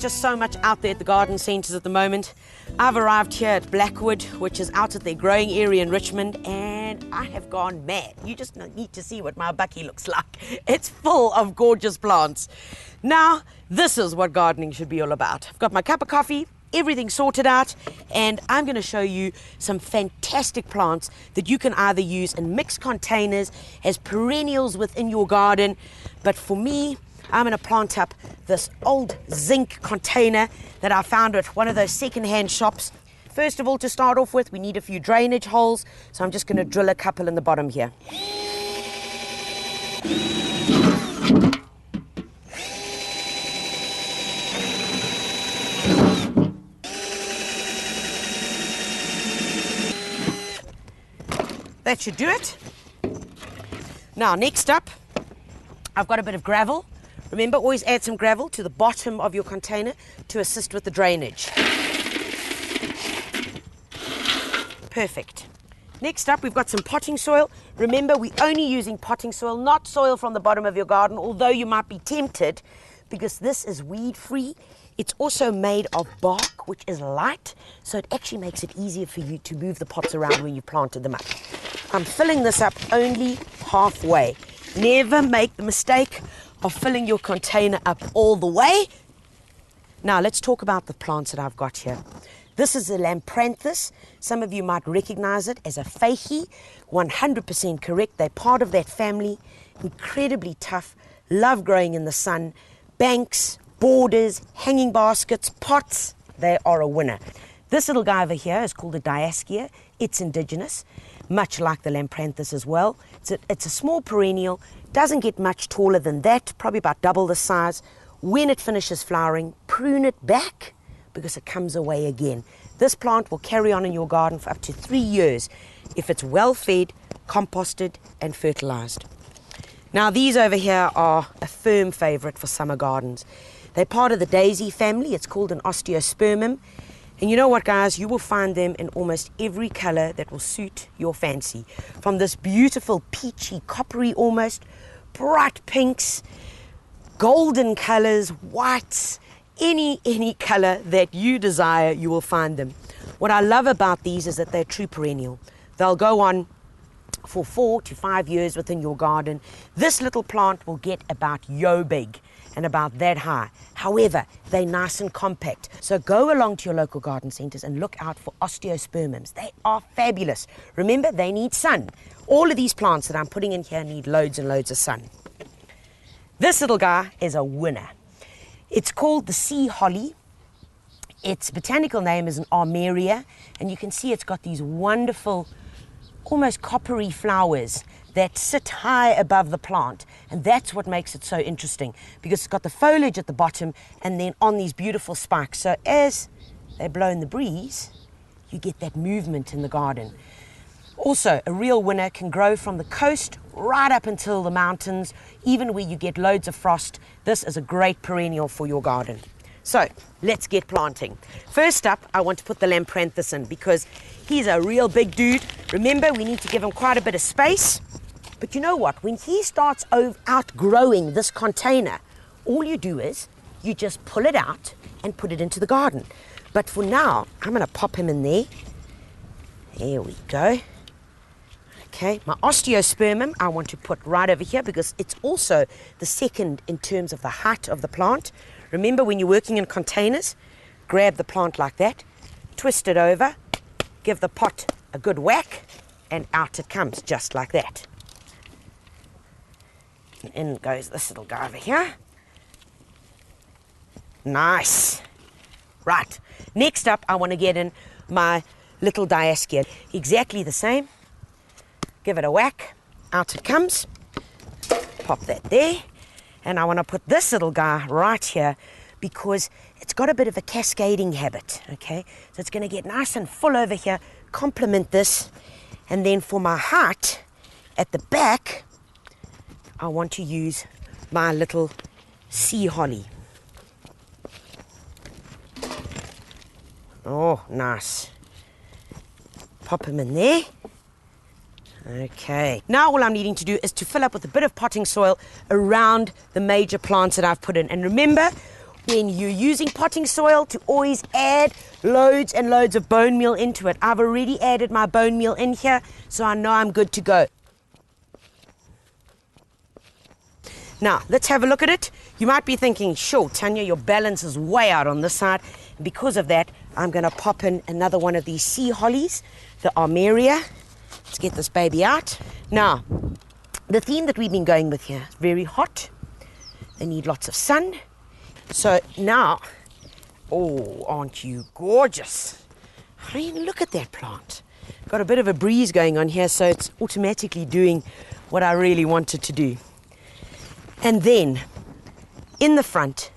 just so much out there at the garden centres at the moment. I've arrived here at Blackwood, which is out at their growing area in Richmond, and I have gone mad. You just need to see what my bucky looks like. It's full of gorgeous plants. Now, this is what gardening should be all about. I've got my cup of coffee, everything sorted out, and I'm going to show you some fantastic plants that you can either use in mixed containers as perennials within your garden. But for me, I'm going to plant up this old zinc container that I found at one of those second-hand shops. First of all, to start off with, we need a few drainage holes, so I'm just going to drill a couple in the bottom here. That should do it. Now, next up, I've got a bit of gravel. Remember, always add some gravel to the bottom of your container to assist with the drainage. Perfect. Next up, we've got some potting soil. Remember, we're only using potting soil, not soil from the bottom of your garden, although you might be tempted, because this is weed-free. It's also made of bark, which is light, so it actually makes it easier for you to move the pots around when you planted them up. I'm filling this up only halfway. Never make the mistake of filling your container up all the way. Now let's talk about the plants that I've got here. This is a Lampranthus. Some of you might recognize it as a fakie. 100% correct. They're part of that family. Incredibly tough. Love growing in the sun. Banks, borders, hanging baskets, pots. They are a winner. This little guy over here is called a Diascia. It's indigenous, much like the Lampranthus as well. It's a small perennial, doesn't get much taller than that, probably about double the size. When it finishes flowering, prune it back because it comes away again. This plant will carry on in your garden for up to 3 years if it's well fed, composted and fertilized. Now these over here are a firm favorite for summer gardens. They're part of the daisy family. It's called an osteospermum. And you know what, guys? You will find them in almost every color that will suit your fancy. From this beautiful peachy, coppery almost, bright pinks, golden colors, whites, any color that you desire, you will find them. What I love about these is that they're true perennial. They'll go on for 4 to 5 years within your garden. This little plant will get about yo big and about that high. However, they're nice and compact. So go along to your local garden centres and look out for osteospermums. They are fabulous. Remember, they need sun. All of these plants that I'm putting in here need loads and loads of sun. This little guy is a winner. It's called the sea holly. Its botanical name is an armeria, and you can see it's got these wonderful, almost coppery flowers that sit high above the plant, and that's what makes it so interesting, because it's got the foliage at the bottom and then on these beautiful spikes. So as they blow in the breeze, you get that movement in the garden. Also, a real winner, can grow from the coast right up until the mountains, even where you get loads of frost. This is a great perennial for your garden. So let's get planting. First up, I want to put the Lampranthus in because he's a real big dude. Remember, we need to give him quite a bit of space. But you know what? When he starts outgrowing this container, all you do is you just pull it out and put it into the garden. But for now, I'm going to pop him in there. There we go. Okay, my osteospermum I want to put right over here because it's also the second in terms of the height of the plant. Remember, when you're working in containers, grab the plant like that, twist it over, give the pot a good whack, and out it comes just like that. And in goes this little guy over here. Nice. Right, next up I want to get in my little Diascia. Exactly the same. Give it a whack, out it comes. Pop that there. And I want to put this little guy right here because it's got a bit of a cascading habit, okay? So it's going to get nice and full over here, complement this. And then for my height, at the back, I want to use my little sea holly. Oh, nice. Pop him in there. Okay, now all I'm needing to do is to fill up with a bit of potting soil around the major plants that I've put in. And remember, Then you're using potting soil to always add loads and loads of bone meal into it. I've already added my bone meal in here, so I know I'm good to go. Now, let's have a look at it. You might be thinking, sure, Tanya, your balance is way out on this side. And because of that, I'm going to pop in another one of these sea hollies, the Armeria. Let's get this baby out. Now, the theme that we've been going with here is very hot. They need lots of sun. So now, oh, aren't you gorgeous? I mean, look at that plant. Got a bit of a breeze going on here, so it's automatically doing what I really wanted to do. And then, in the front,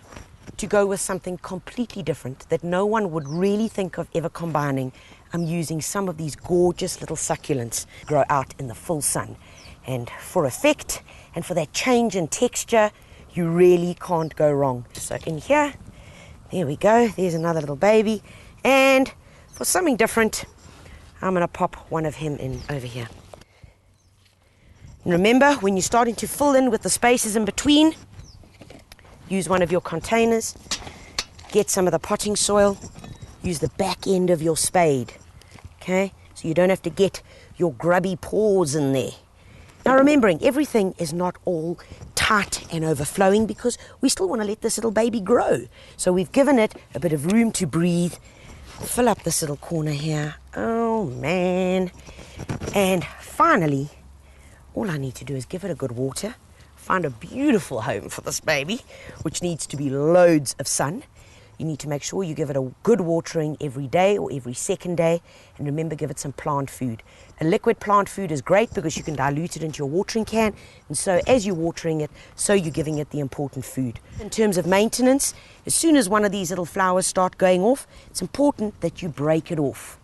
to go with something completely different that no one would really think of ever combining, I'm using some of these gorgeous little succulents grow out in the full sun. And for effect, and for that change in texture, you really can't go wrong. So in here, there we go, there's another little baby. And for something different, I'm going to pop one of him in over here. And remember, when you're starting to fill in with the spaces in between, use one of your containers, get some of the potting soil, use the back end of your spade, okay? So you don't have to get your grubby paws in there. Now remembering, everything is not all tight and overflowing because we still want to let this little baby grow. So we've given it a bit of room to breathe. Fill up this little corner here. Oh man. And finally, all I need to do is give it a good water, find a beautiful home for this baby, which needs to be loads of sun. You need to make sure you give it a good watering every day or every second day. And remember, give it some plant food. A liquid plant food is great because you can dilute it into your watering can. And so as you're watering it, so you're giving it the important food. In terms of maintenance, as soon as one of these little flowers start going off, it's important that you break it off.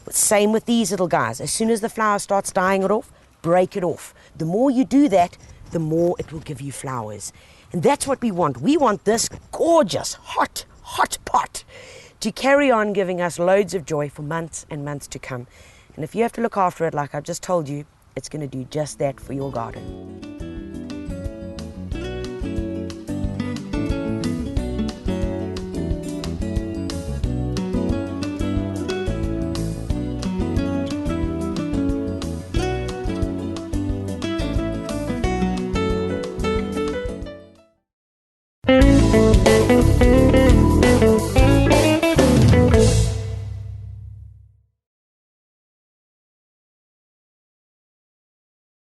Same with these little guys. As soon as the flower starts dying it off, break it off. The more you do that, the more it will give you flowers. And that's what we want. We want this gorgeous, hot pot to carry on giving us loads of joy for months and months to come. And if you have to look after it like I've just told you, it's going to do just that for your garden.